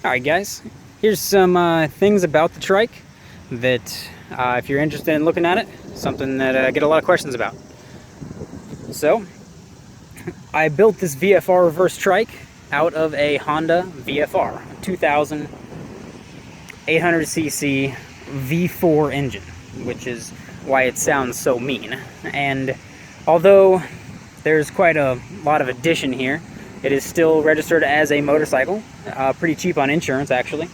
Alright guys, here's some things about the Trike that if you're interested in looking at it, something that I get a lot of questions about. So, I built this VFR Reverse Tryk out of a Honda VFR, 2000 800cc V4 engine, which is why it sounds so mean. And although there's quite a lot of addition here, it is still registered as a motorcycle, pretty cheap on insurance actually,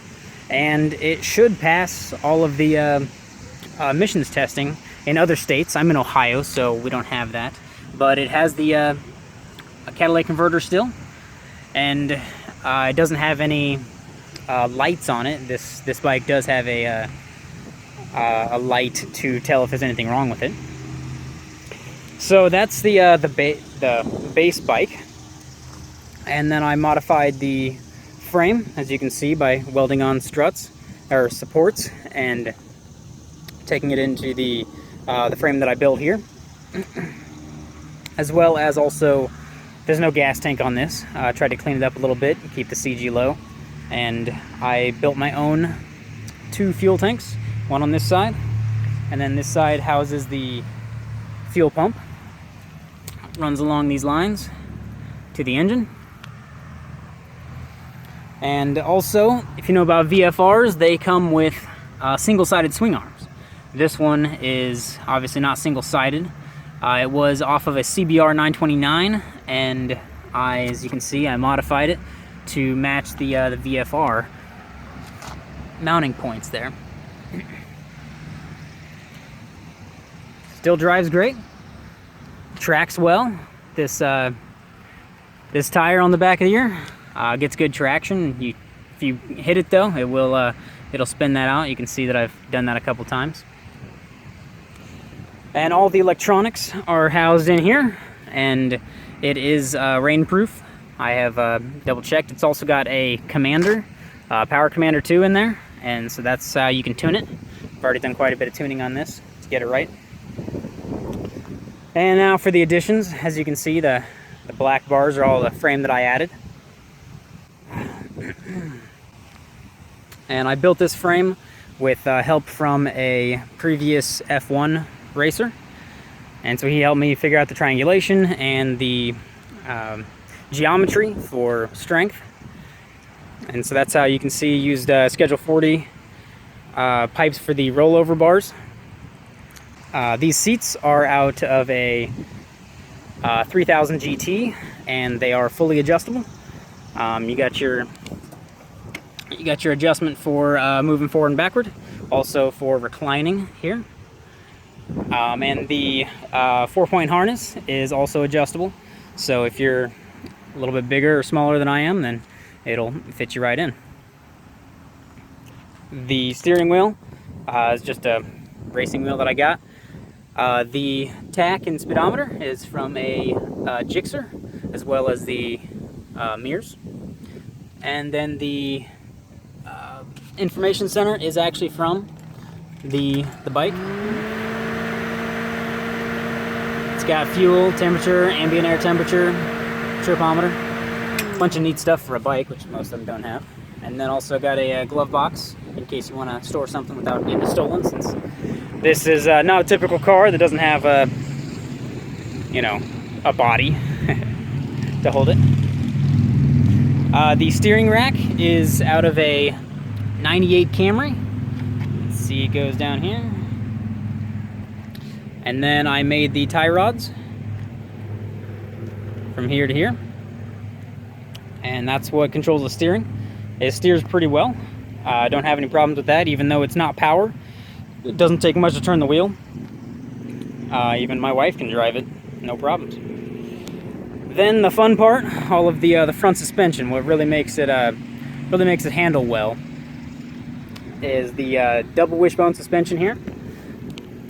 and it should pass all of the emissions testing in other states. I'm in Ohio, so we don't have that, but it has the a catalytic converter still, and it doesn't have any lights on it. This bike does have a light to tell if there's anything wrong with it. So that's the base bike. And then I modified the frame, as you can see, by welding on struts or supports and taking it into the frame that I built here. As well as also, there's no gas tank on this. I tried to clean it up a little bit, keep the CG low, and I built my own 2 fuel tanks, one on this side, and then this side houses the fuel pump. It runs along these lines to the engine. And also, if you know about VFRs, they come with single-sided swing arms. This one is obviously not single-sided. It was off of a CBR 929, and as you can see, I modified it to match the VFR mounting points there. Still drives great, tracks well. This tire on the back of the ear gets good traction. If you hit it though, it'll spin that out. You can see that I've done that a couple times. And all the electronics are housed in here, and it is rainproof. I have double checked. It's also got a commander, power commander 2 in there, and so that's how you can tune it. I've already done quite a bit of tuning on this to get it right. And now for the additions. As you can see, the black bars are all the frame that I added. And I built this frame with help from a previous F1 racer, and so he helped me figure out the triangulation and the geometry for strength. And so that's how you can see used Schedule 40 pipes for the rollover bars. These seats are out of a 3000 GT, and they are fully adjustable. You got your adjustment for moving forward and backward, also for reclining here. And the 4-point harness is also adjustable, so if you're a little bit bigger or smaller than I am, then it'll fit you right in. The steering wheel is just a racing wheel that I got. The tach and speedometer is from a Gixxer, as well as the mirrors. And then the information center is actually from the bike. It's got fuel, temperature, ambient air temperature, tripometer, a bunch of neat stuff for a bike, which most of them don't have. And then also got a glove box in case you want to store something without getting it stolen, since this is not a typical car that doesn't have a body to hold it. The steering rack is out of a 98 Camry. Let's see, it goes down here. And then I made the tie rods from here to here. And that's what controls the steering. It steers pretty well. I don't have any problems with that, even though it's not power. It doesn't take much to turn the wheel. Even my wife can drive it, no problems. Then the fun part, all of the front suspension. What really makes it handle well is the double wishbone suspension here.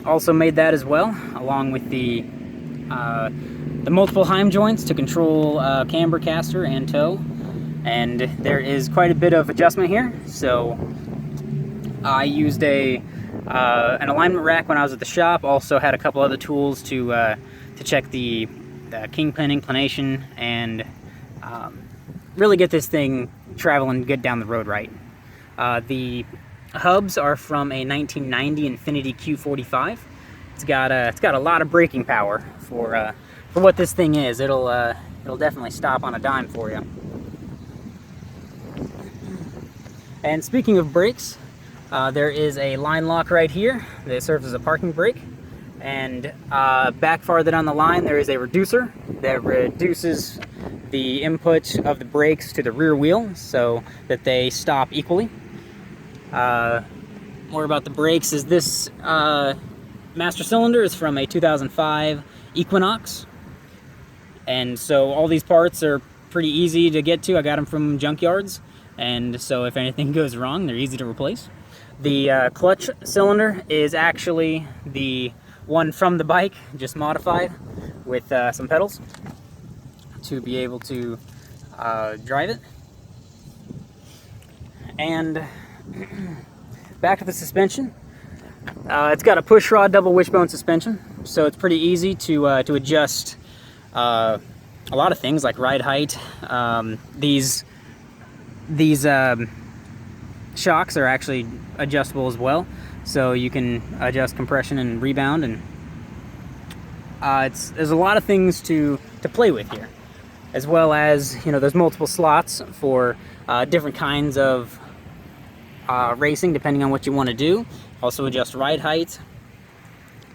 Also made that as well, along with the multiple Heim joints to control camber, caster, and toe. And there is quite a bit of adjustment here. So I used an alignment rack when I was at the shop. Also had a couple other tools to check the kingpin inclination and really get this thing traveling good down the road right. The hubs are from a 1990 Infiniti Q45. It's got a lot of braking power for what this thing is. It'll definitely stop on a dime for you. And speaking of brakes, there is a line lock right here that serves as a parking brake. And back farther down the line, there is a reducer that reduces the input of the brakes to the rear wheel so that they stop equally. More about the brakes is this master cylinder is from a 2005 Equinox. And so all these parts are pretty easy to get to. I got them from junkyards. And so if anything goes wrong, they're easy to replace. The clutch cylinder is actually the one from the bike, just modified with some pedals to be able to drive it. And back to the suspension. It's got a push rod double wishbone suspension, so it's pretty easy to adjust a lot of things like ride height. These shocks are actually adjustable as well, so you can adjust compression and rebound, and there's a lot of things to play with here, as well as, you know, there's multiple slots for different kinds of racing depending on what you want to do. Also adjust ride height.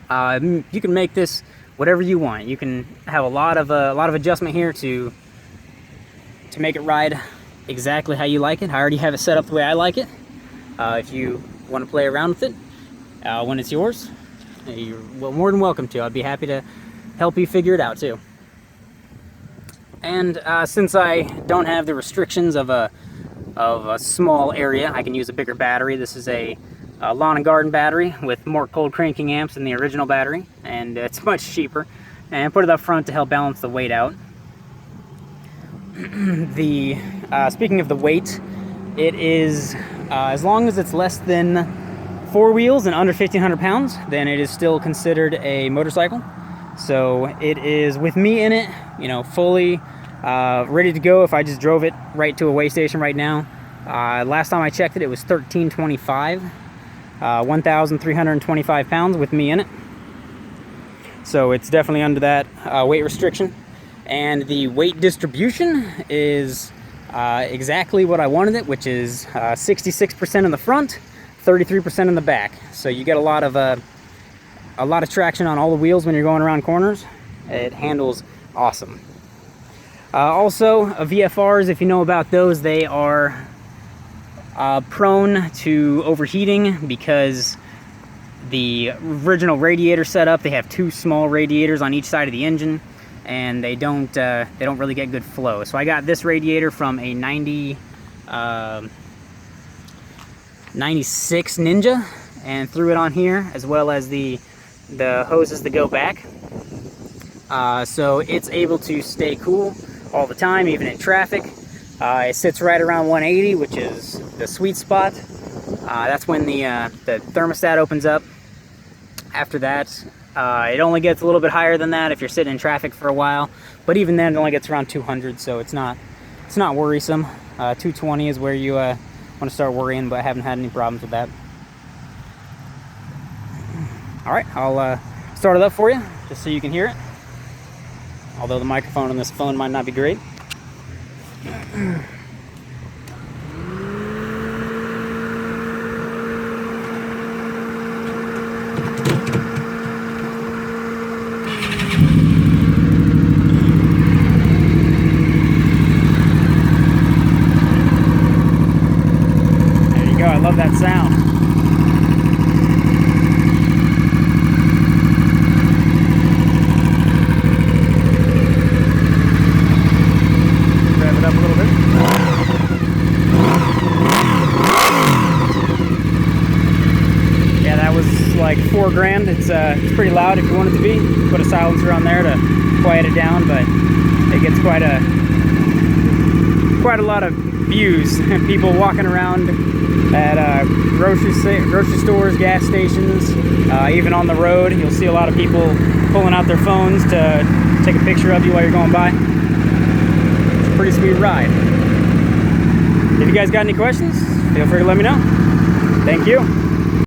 You can make this whatever you want. You can have a lot of adjustment here to make it ride exactly how you like it. I already have it set up the way I like it. If you want to play around with it when it's yours, you're more than welcome to. I'd be happy to help you figure it out too. And since I don't have the restrictions of a small area, I can use a bigger battery. This is a lawn and garden battery with more cold cranking amps than the original battery, and it's much cheaper. And I put it up front to help balance the weight out. Speaking of the weight, it is as long as it's less than 4 wheels and under 1,500 pounds, then it is still considered a motorcycle. So it is, with me in it, you know, fully ready to go if I just drove it right to a weigh station right now. Last time I checked it, it was 1,325, 1,325 pounds with me in it. So it's definitely under that weight restriction. And the weight distribution is exactly what I wanted it, which is 66% in the front, 33% in the back. So you get a lot of traction on all the wheels when you're going around corners. It handles awesome. Also, VFRs, if you know about those, they are prone to overheating because the original radiator setup, they have 2 small radiators on each side of the engine, and they don't really get good flow. So I got this radiator from a 96 Ninja and threw it on here, as well as the hoses that go back. So it's able to stay cool all the time, even in traffic. It sits right around 180, which is the sweet spot. That's when the thermostat opens up. After that, it only gets a little bit higher than that if you're sitting in traffic for a while, but even then it only gets around 200, so it's not worrisome. 220 is where you want to start worrying, but I haven't had any problems with that. All right, I'll start it up for you just so you can hear it, although the microphone on this phone might not be great. I love that sound. Rev it up a little bit. Yeah, that was like $4 grand. It's pretty loud if you want it to be. Put a silencer on there to quiet it down, but it gets quite a lot of views. People walking around at grocery stores, gas stations, even on the road. You'll see a lot of people pulling out their phones to take a picture of you while you're going by. It's a pretty sweet ride. you guys got any questions, feel free to let me know. Thank you.